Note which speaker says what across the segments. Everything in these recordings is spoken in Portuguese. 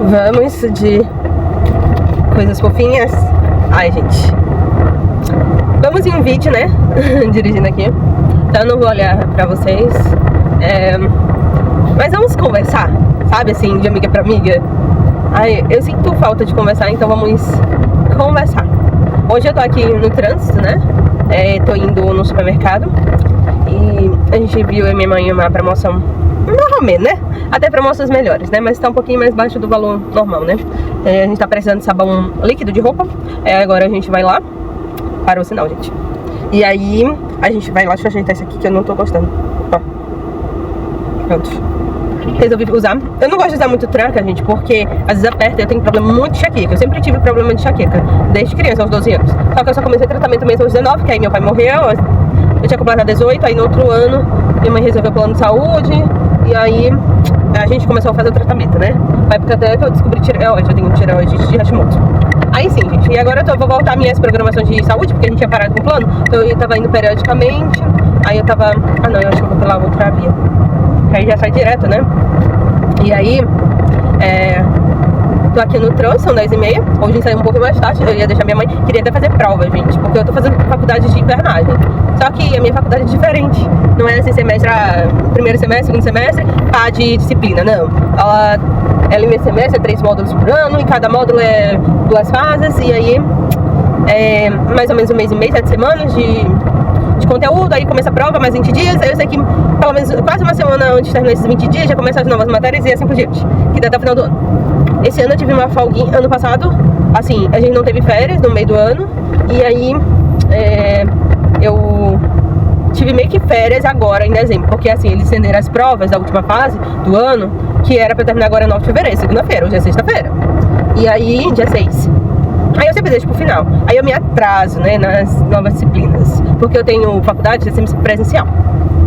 Speaker 1: Vamos de coisas fofinhas. Ai, gente, vamos em um vídeo, né? Dirigindo aqui. Então eu não vou olhar pra vocês. Mas vamos conversar, sabe, assim, de amiga pra amiga. Ai, eu sinto falta de conversar, então vamos conversar. Hoje eu tô aqui no trânsito, né? Tô indo no supermercado. E a gente viu, eu e minha mãe, uma promoção normalmente, né? Até promoções melhores, né? Mas tá um pouquinho mais baixo do valor normal, né? A gente tá precisando de sabão líquido de roupa. Agora a gente vai lá. Para o sinal, gente. E aí a gente vai lá. Deixa eu ajeitar isso aqui que eu não tô gostando. Ó. Pronto. Resolvi usar. Eu não gosto de usar muito tranca, gente, porque às vezes aperta e eu tenho problema muito de enxaqueca. Eu sempre tive problema de enxaqueca, desde criança, aos 12 anos. Só que eu só comecei tratamento mesmo aos 19, que aí meu pai morreu. Eu tinha completado 18, aí no outro ano minha mãe resolveu o plano de saúde. E aí a gente começou a fazer o tratamento, né? Foi porque até que eu descobri tireoide, eu tenho tireoide de Hashimoto. Aí sim, gente, e agora eu vou voltar minhas programações de saúde, porque a gente tinha parado com o plano. Então eu tava indo periodicamente. Aí eu tava... Ah não, eu acho que eu vou pela outra via. Aí já sai direto, né? E aí, tô aqui no trânsito, são 10h30. Hoje a gente saiu um pouco mais tarde. Eu ia deixar minha mãe, queria até fazer prova, gente, porque eu tô fazendo faculdade de enfermagem. Só que a minha faculdade é diferente. Não é assim, semestre, primeiro semestre, segundo semestre, pá de disciplina, não. Ela em semestre é 3 módulos por ano, e cada módulo é 2 fases. E aí, mais ou menos 1 mês e meio, 7 semanas de conteúdo. Aí começa a prova, mais 20 dias. Aí eu sei que pelo menos quase uma semana antes de terminar esses 20 dias, já começam as novas matérias e assim por diante, que dá até o final do ano. Esse ano eu tive uma folguinha. Ano passado, assim, a gente não teve férias no meio do ano. E aí, eu tive meio que férias agora em dezembro, porque assim, eles estenderam as provas da última fase do ano, que era pra terminar agora em 9 de fevereiro, segunda-feira, hoje é sexta-feira. E aí, dia 6. Aí eu sempre deixo pro final. Aí eu me atraso, né, nas novas disciplinas, porque eu tenho faculdade de sempre presencial.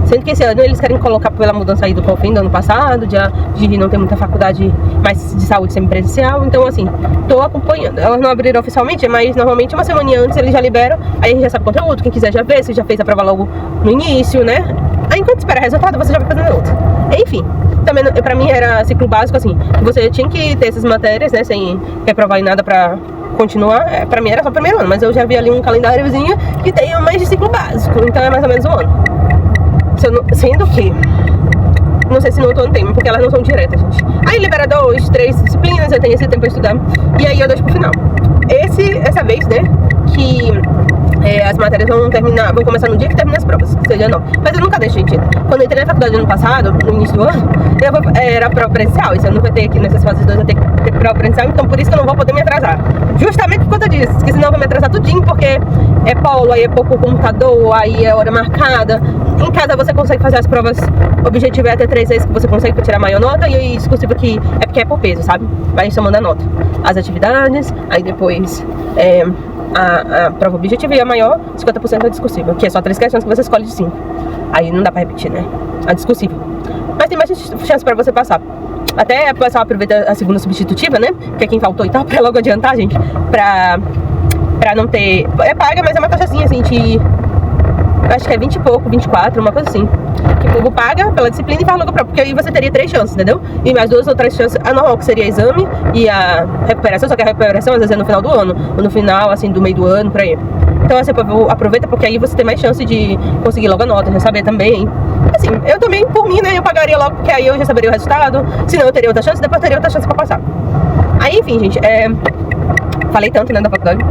Speaker 1: Sendo que esse ano eles querem colocar pela mudança aí do COFIN do ano passado, de não ter muita faculdade mais de saúde semipresencial. Então assim, tô acompanhando. Elas não abriram oficialmente, mas normalmente uma semana antes eles já liberam. Aí a gente já sabe o conteúdo, quem quiser já vê, se já fez a prova logo no início, né? Aí enquanto espera resultado, você já vai fazendo outra. Enfim, também pra mim era ciclo básico, assim, que você tinha que ter essas matérias, né, sem reprovar em nada pra continuar. Pra mim era só o primeiro ano, mas eu já vi ali um calendáriozinho que tem mais de ciclo básico, então é mais ou menos um ano. Sendo que, não sei se no outro ano tem, porque elas não são diretas, gente. Aí libera 2, 3 disciplinas, eu tenho esse tempo pra estudar. E aí eu deixo pro final. Essa vez, né, que as matérias vão começar no dia que termina as provas, que seja não. Mas eu nunca deixo, gente. Quando eu entrei na faculdade no ano passado, no início do ano, era prova presencial. Esse ano não vai ter aqui nessas fases 2, vai ter prova presencial, então por isso que eu não vou poder me atrasar. Justamente por conta disso, porque senão eu vou me atrasar tudinho, porque é polo, aí é pouco computador, aí é hora marcada. Em casa você consegue fazer as provas, o objetivo é até 3 vezes que você consegue pra tirar a maior nota, e discursivo aqui é porque é por peso, sabe? Vai somando a nota. As atividades, aí depois a prova objetiva e a maior, 50% é discursiva, que é só 3 questões que você escolhe de 5. Aí não dá pra repetir, né? A discursiva. Mas tem mais chance pra você passar. Até o pessoal aproveita a segunda substitutiva, né? Que é quem faltou e tal, pra logo adiantar, gente. Pra não ter... paga, mas é uma taxazinha, assim, acho que é 20 e pouco, 24, uma coisa assim. Que o povo paga pela disciplina e faz logo prova, porque aí você teria 3 chances, entendeu? E mais 2 ou 3 chances, a normal, que seria exame e a recuperação, só que a recuperação às vezes é no final do ano, ou no final, assim, do meio do ano, por aí. Então, assim, aproveita, porque aí você tem mais chance de conseguir logo a nota, já saber também. Assim, eu também, por mim, né, eu pagaria logo, porque aí eu já saberia o resultado, senão eu teria outra chance, depois teria outra chance pra passar. Aí, enfim, gente, falei tanto, né, da faculdade.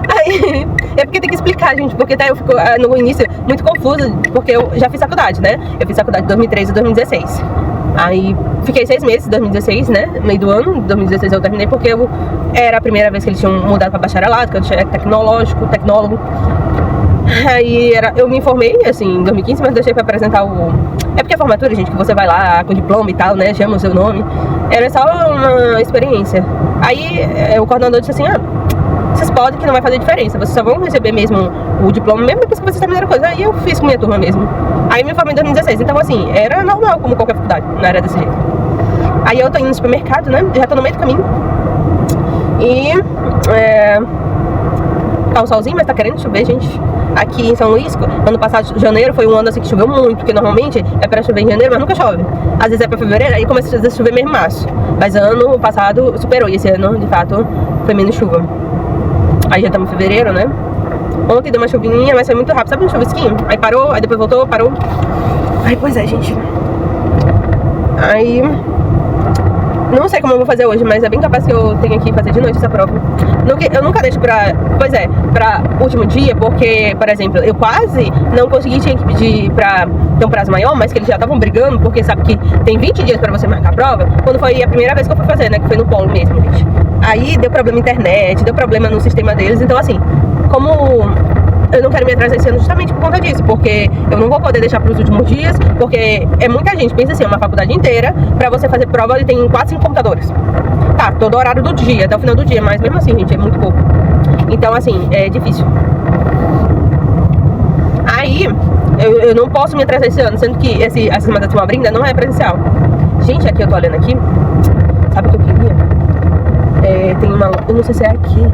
Speaker 1: Aí, é porque tem que explicar, gente, porque até eu fico no início muito confusa, porque eu já fiz faculdade, né? Eu fiz faculdade de 2013 e 2016. Aí fiquei 6 meses em 2016, né? No meio do ano, em 2016 eu terminei porque era a primeira vez que eles tinham mudado pra bacharelado, que eu tinha tecnólogo. Aí eu me informei, assim, em 2015, mas deixei pra apresentar É porque a formatura, gente, que você vai lá com diploma e tal, né? Chama o seu nome. Era só uma experiência. Aí o coordenador disse assim, vocês podem, que não vai fazer diferença, vocês só vão receber mesmo o diploma mesmo depois que vocês terminaram a coisa. Aí eu fiz com minha turma mesmo. Aí me formei em 2016, então assim, era normal como qualquer faculdade, não era desse jeito. Aí eu tô indo no supermercado, né, já tô no meio do caminho. E tá um solzinho, mas tá querendo chover, gente. aqui em São Luís, ano passado, janeiro, foi um ano assim que choveu muito, porque normalmente é pra chover em janeiro, mas nunca chove. Às vezes é pra fevereiro, aí começa a chover mesmo em março. Mas ano passado superou, e esse ano, de fato, foi menos chuva. Aí já estamos em fevereiro, né? Ontem deu uma chuvinha, mas foi muito rápido, sabe um chuvisquinho? Aí parou, aí depois voltou, parou. Ai, pois é, gente. Aí... não sei como eu vou fazer hoje, mas é bem capaz que eu tenha que fazer de noite essa prova. Eu nunca deixo pra... pois é, pra último dia, porque, por exemplo, eu quase não consegui, tinha que pedir pra ter um prazo maior, mas que eles já estavam brigando, porque sabe que tem 20 dias pra você marcar a prova, quando foi a primeira vez que eu fui fazer, né, que foi no polo mesmo, gente. Aí deu problema na internet, deu problema no sistema deles, então assim, como... eu não quero me atrasar esse ano justamente por conta disso, porque eu não vou poder deixar para os últimos dias, porque é muita gente, pensa assim, é uma faculdade inteira, para você fazer prova e tem 4, 5 computadores. Tá, todo horário do dia, até o final do dia, mas mesmo assim, gente, é muito pouco. Então, assim, é difícil. Aí, eu não posso me atrasar esse ano, sendo que essa semana de uma brinda não é presencial. Gente, aqui eu tô olhando aqui, sabe o que eu queria? Tem uma, eu não sei se é aqui.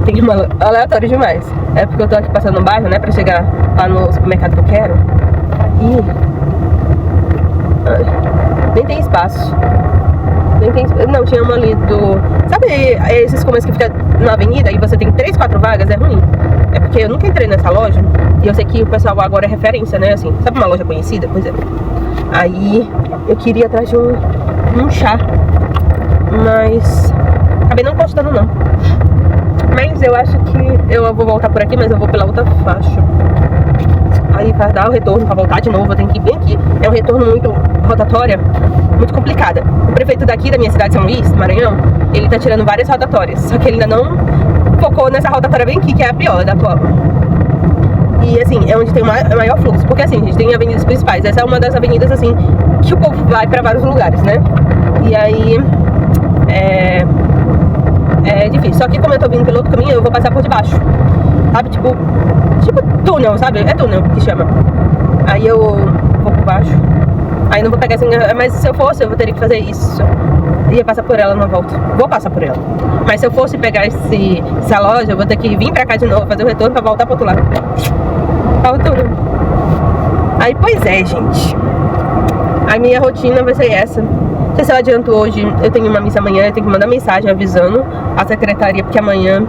Speaker 1: Tem uma, aleatório demais. É porque eu tô aqui passando no bairro, né, pra chegar lá no supermercado que eu quero. E... nem tem espaço. Nem tem... não, tinha uma ali do... sabe esses comércios que fica na avenida e você tem 3, 4 vagas? É ruim. É porque eu nunca entrei nessa loja e eu sei que o pessoal agora é referência, né, assim. Sabe uma loja conhecida? Pois é. Aí eu queria ir atrás de um chá. Mas... acabei não gostando, não. Mas eu acho que eu vou voltar por aqui, mas eu vou pela outra faixa. Aí pra dar o retorno, pra voltar de novo, eu tenho que ir bem aqui. É um retorno muito rotatória, muito complicada. O prefeito daqui da minha cidade, São Luís, Maranhão, ele tá tirando várias rotatórias. Só que ele ainda não focou nessa rotatória bem aqui, que é a pior da atual. E assim, é onde tem o maior fluxo. Porque assim, a gente tem avenidas principais. Essa é uma das avenidas assim, que o povo vai pra vários lugares, né? E aí... é difícil, só que como eu tô vindo pelo outro caminho, eu vou passar por debaixo. Sabe, tipo túnel, sabe? É túnel que chama. Aí eu vou por baixo. Aí não vou pegar assim, mas se eu fosse, eu teria que fazer isso. Ia passar por ela na volta. Vou passar por ela. Mas se eu fosse pegar essa loja, eu vou ter que vir pra cá de novo, fazer o retorno pra voltar pro outro lado. Faltou. Aí, pois é, gente. A minha rotina vai ser essa. Não sei se eu adianto hoje, eu tenho uma missa amanhã, eu tenho que mandar mensagem avisando a secretaria, porque amanhã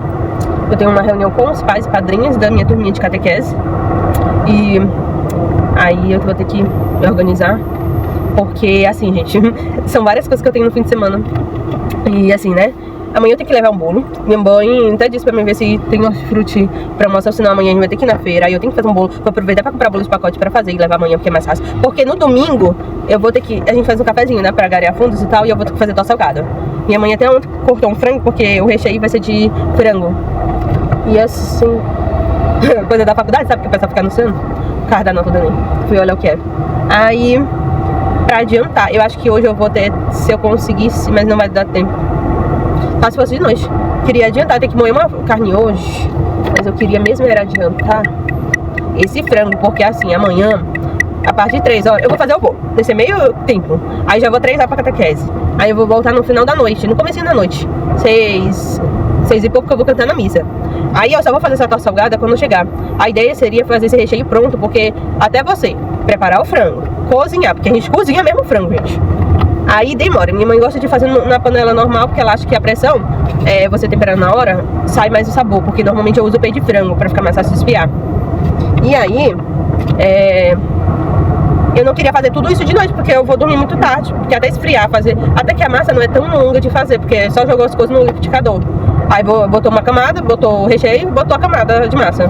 Speaker 1: eu tenho uma reunião com os pais e padrinhos da minha turminha de catequese. E aí eu vou ter que me organizar, porque assim, gente, são várias coisas que eu tenho no fim de semana. E assim, né? Amanhã eu tenho que levar um bolo. Minha mãe até disse pra mim ver se tem hortifruti pra mostrar, senão amanhã a gente vai ter que ir na feira. Aí eu tenho que fazer um bolo. Vou aproveitar pra comprar bolo de pacote pra fazer e levar amanhã, porque é mais fácil. Porque no domingo eu vou ter que... a gente faz um cafezinho, né, pra garear fundos e tal, e eu vou ter que fazer torta salgada. Minha mãe até ontem cortou um frango, porque o recheio vai ser de frango. E assim... coisa da faculdade, sabe? Que o pessoal fica anunciando o carro da nota do Enem. Fui olhar o que é. Aí, pra adiantar, eu acho que hoje eu vou ter, se eu conseguisse, mas não vai dar tempo. Só se fosse de noite. Queria adiantar, tem que moer uma carne hoje, mas eu queria mesmo era adiantar esse frango, porque assim, amanhã, a partir de 3 horas, eu vou fazer o bolo, desse meio tempo. Aí já vou 3 horas pra catequese. Aí eu vou voltar no final da noite, no comecinho da noite. 6 e pouco que eu vou cantar na missa. Aí eu só vou fazer essa torta salgada quando eu chegar. A ideia seria fazer esse recheio pronto, porque até você preparar o frango, cozinhar, porque a gente cozinha mesmo o frango, gente. Aí demora. Minha mãe gosta de fazer na panela normal, porque ela acha que a pressão, você temperando na hora, sai mais o sabor, porque normalmente eu uso o peito de frango pra ficar mais fácil de desfiar. E aí, eu não queria fazer tudo isso de noite, porque eu vou dormir muito tarde, porque até esfriar, até que a massa não é tão longa de fazer, porque só jogou as coisas no liquidificador. Aí botou uma camada, botou o recheio, botou a camada de massa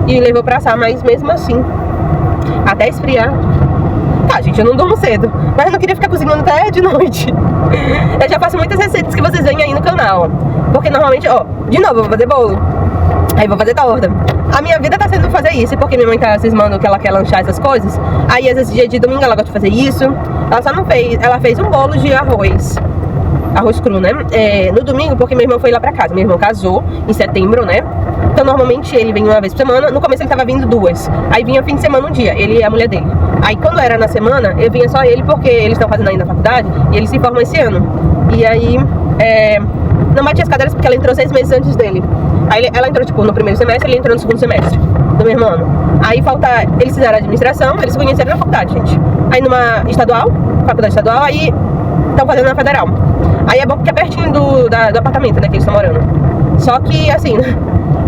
Speaker 1: e levou pra assar, mas mesmo assim, até esfriar. Tá, gente, eu não durmo cedo, mas eu não queria ficar cozinhando até de noite. Eu já faço muitas receitas que vocês veem aí no canal, porque normalmente, de novo, eu vou fazer bolo, aí vou fazer torta. A minha vida tá sendo fazer isso, porque minha mãe tá cismando que ela quer lanchar essas coisas. Aí às vezes dia de domingo ela gosta de fazer isso. Ela só não fez, ela fez um bolo de arroz cru, né? No domingo, porque meu irmão foi lá pra casa. Meu irmão casou em setembro, né? Então normalmente ele vem uma vez por semana. No começo ele tava vindo 2. Aí vinha fim de semana um dia, ele e a mulher dele. Aí quando era na semana, eu vinha só ele, porque eles estão fazendo ainda a faculdade e ele se forma esse ano. E aí, não batia as cadeiras porque ela entrou 6 meses antes dele. Aí ela entrou, tipo, no primeiro semestre, ele entrou no segundo semestre do mesmo ano. Aí falta, eles fizeram administração, eles se conheceram na faculdade, gente. Aí numa estadual, faculdade estadual, aí estão fazendo na federal. Aí é bom porque é pertinho do apartamento, né, que eles estão morando. Só que, assim,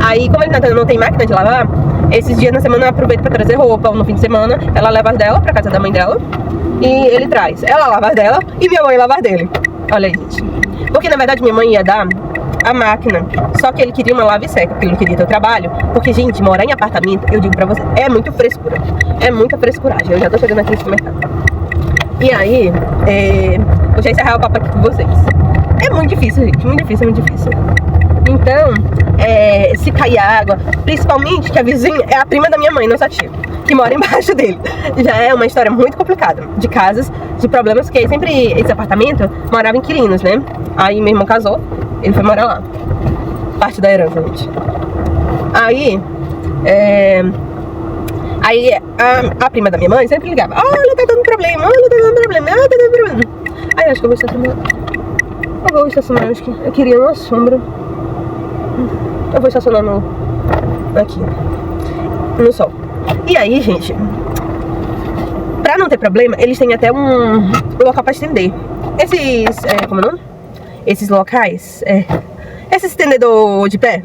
Speaker 1: aí como ele não tem máquina de lavar, esses dias na semana eu aproveito pra trazer roupa, ou no fim de semana, ela leva as dela pra casa da mãe dela, e ele traz. Ela lava as dela, e minha mãe lava as dele. Olha aí, gente. Porque, na verdade, minha mãe ia dar a máquina, só que ele queria uma lava e seca, porque ele não queria ter o trabalho. Porque, gente, morar em apartamento, eu digo pra você, é muito frescura. É muita frescuragem. Eu já tô chegando aqui no supermercado. E aí, vou já encerrar o papo aqui com vocês. É muito difícil, gente, muito difícil, muito difícil. Então, se cair água, principalmente que a vizinha é a prima da minha mãe, nossa tia, que mora embaixo dele. Já é uma história muito complicada, de casas, de problemas, porque sempre esse apartamento morava inquilinos, né? Aí meu irmão casou, ele foi morar lá. Parte da herança, gente. Aí, a prima da minha mãe sempre ligava: olha, tá dando problema, olha, tá dando problema, olha, tá dando problema. Aí eu acho que eu vou estacionar. Acho que eu queria uma sombra. Eu vou estacionar aqui, no sol. E aí, gente, pra não ter problema, eles têm até um local pra estender. Esses, como é o nome? Esses locais, esse estendedor de pé.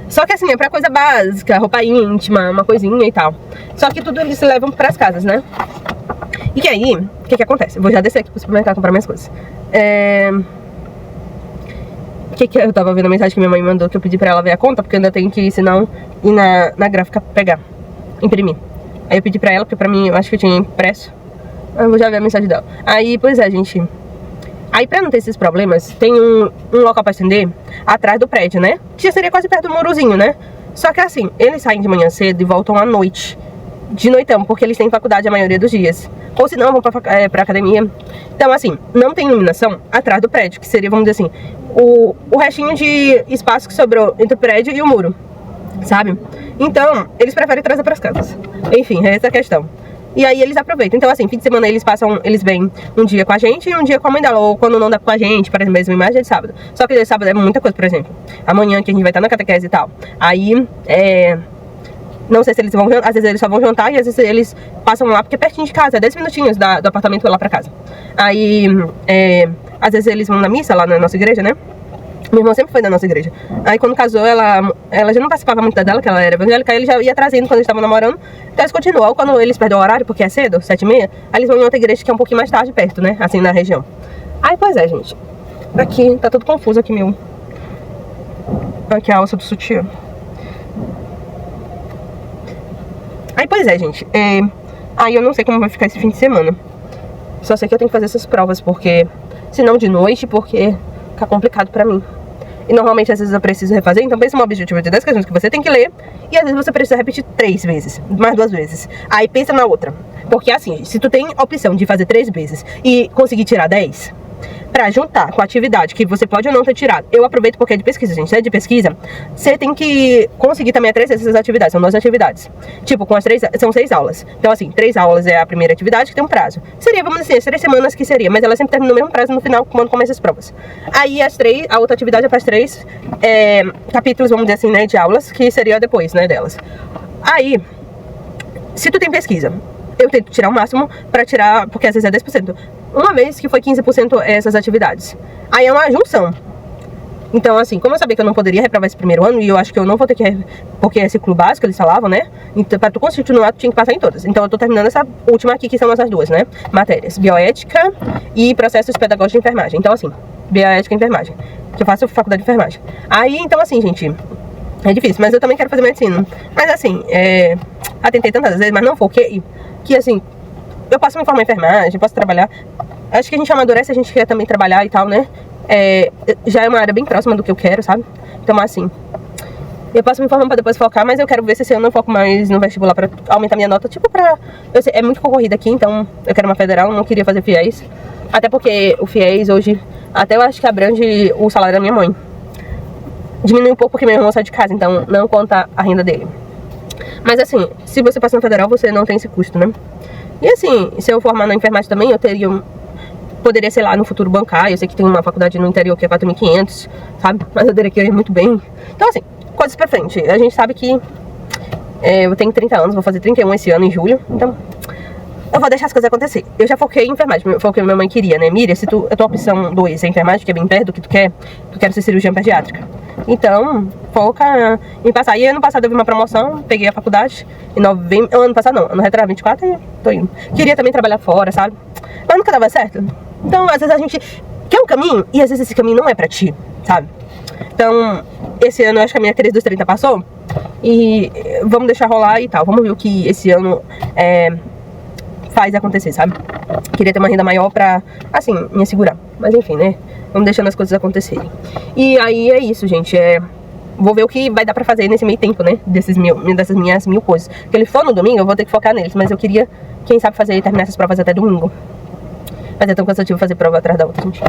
Speaker 1: Só que assim, é pra coisa básica, roupa íntima, uma coisinha e tal. Só que tudo eles levam pras casas, né? E aí, o que acontece? Eu vou já descer aqui pro supermercado comprar minhas coisas. Que eu tava vendo a mensagem que minha mãe mandou, que eu pedi pra ela ver a conta, porque eu ainda tenho que, senão, ir na gráfica pegar, imprimir. Aí eu pedi pra ela, porque pra mim, eu acho que eu tinha impresso. Eu vou já ver a mensagem dela. Aí, pois é, gente. Aí, pra não ter esses problemas, tem um local pra estender atrás do prédio, né? Que já seria quase perto do murozinho, né? Só que assim, eles saem de manhã cedo e voltam à noite. De noitão, porque eles têm faculdade a maioria dos dias. Ou se não, vão pra academia. Então, assim, não tem iluminação atrás do prédio, que seria, vamos dizer assim, o restinho de espaço que sobrou entre o prédio e o muro, sabe? Então, eles preferem trazer pras casas. Enfim, é essa a questão. E aí eles aproveitam. Então, assim, fim de semana eles vêm um dia com a gente e um dia com a mãe dela. Ou quando não dá com a gente, por exemplo, mesmo dia de sábado. Só que dia de sábado é muita coisa, por exemplo. Amanhã que a gente vai estar na catequese e tal. Aí, não sei se eles vão jantar, às vezes eles só vão jantar e às vezes eles passam lá, porque é pertinho de casa, é 10 minutinhos do apartamento lá pra casa. Aí, às vezes eles vão na missa lá na nossa igreja, né? Minha irmã sempre foi da nossa igreja. Aí quando casou, ela já não participava muito dela, que ela era evangélica, aí ele já ia trazendo quando eles estavam namorando. Então eles continuam. Quando eles perdem o horário, porque é cedo, 7h30, aí eles vão em outra igreja que é um pouquinho mais tarde, perto, né? Assim, na região. Aí, pois é, gente. Aqui, tá tudo confuso aqui, meu. Aqui a alça do sutiã. Aí, pois é, gente. Aí eu não sei como vai ficar esse fim de semana. Só sei que eu tenho que fazer essas provas, porque... senão de noite, porque fica complicado pra mim. E normalmente, às vezes, eu preciso refazer. Então, pensa um objetivo de 10 questões que você tem que ler. E, às vezes, você precisa repetir 3 vezes. Mais 2 vezes. Aí, pensa na outra. Porque, assim, se tu tem a opção de fazer 3 vezes e conseguir tirar 10... pra juntar com a atividade que você pode ou não ter tirado. Eu aproveito porque é de pesquisa, gente. Se é de pesquisa, você tem que conseguir também 3 vezes essas atividades. São 2 atividades. Tipo, com as 3, são 6 aulas. Então, assim, 3 aulas é a primeira atividade que tem um prazo. Seria, vamos dizer, as 3 semanas que seria. Mas ela sempre termina no mesmo prazo no final, quando começa as provas. Aí, a outra atividade é para as 3 capítulos, vamos dizer assim, né, de aulas, que seria depois, né, delas. Aí, se tu tem pesquisa, eu tento tirar o máximo pra tirar, porque às vezes é 10%. Uma vez que foi 15% essas atividades. Aí é uma junção. Então, assim, como eu sabia que eu não poderia reprovar esse primeiro ano, e eu acho que eu não vou ter que, porque é ciclo básico, eles falavam, né? Então, pra tu continuar, tu tinha que passar em todas. Então, eu tô terminando essa última aqui, que são essas 2, né? Matérias, bioética e processos pedagógicos de enfermagem. Então, assim, bioética e enfermagem, que eu faço faculdade de enfermagem. Aí, então, assim, gente, é difícil, mas eu também quero fazer medicina. Mas, assim, já tentei tantas vezes, mas não foquei, que, assim, eu posso me formar em enfermagem, posso trabalhar. Acho que a gente amadurece, a gente quer também trabalhar e tal, né? Já é uma área bem próxima do que eu quero, sabe? Então, assim, eu posso me formar pra depois focar, mas eu quero ver se eu não foco mais no vestibular pra aumentar minha nota. Tipo, eu sei, é muito concorrida aqui, então eu quero uma federal, não queria fazer FIES. Até porque o FIES hoje, até eu acho que abrange o salário da minha mãe. Diminui um pouco porque meu irmão sai de casa, então não conta a renda dele. Mas assim, se você passa na federal, você não tem esse custo, né? E assim, se eu formar na enfermagem também, eu poderia, sei lá, no futuro bancar. Eu sei que tem uma faculdade no interior que é 4.500, sabe? Mas eu teria que ir muito bem. Então assim, coisas pra frente. A gente sabe que eu tenho 30 anos, vou fazer 31 esse ano, em julho. Então, eu vou deixar as coisas acontecer. Eu já foquei em enfermagem, foi o que minha mãe queria, né? Miriam, se a tua opção 2 é enfermagem, que é bem perto do que tu quer ser cirurgiã pediátrica. Então, foca em passar. E ano passado eu vi uma promoção, peguei a faculdade, em novembro, ano passado não, ano retrasado 24, e tô indo. Queria também trabalhar fora, sabe? Mas nunca dava certo. Então, às vezes a gente quer um caminho, e às vezes esse caminho não é pra ti, sabe? Então, esse ano eu acho que a minha crise dos 30 passou, e vamos deixar rolar e tal. Vamos ver o que esse ano faz acontecer, sabe? Queria ter uma renda maior pra, assim, me assegurar. Mas enfim, né? Vamos deixando as coisas acontecerem. E aí é isso, gente. Vou ver o que vai dar pra fazer nesse meio tempo, né? Dessas minhas 1000 coisas. Porque ele for no domingo, eu vou ter que focar neles. Mas eu queria, quem sabe, terminar essas provas até domingo. Mas é tão cansativo fazer prova atrás da outra, gente.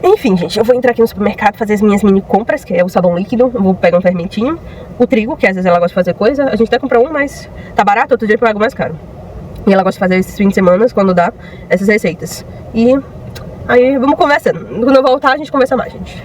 Speaker 1: Enfim, gente, eu vou entrar aqui no supermercado, fazer as minhas mini compras, que é o sabão líquido. Eu vou pegar um fermentinho. O trigo, que às vezes ela gosta de fazer coisa. A gente até compra um, mas tá barato, outro dia eu pago mais caro. E ela gosta de fazer esses fins de semana, quando dá, essas receitas. E aí, vamos conversando. Quando eu voltar, a gente conversa mais, gente.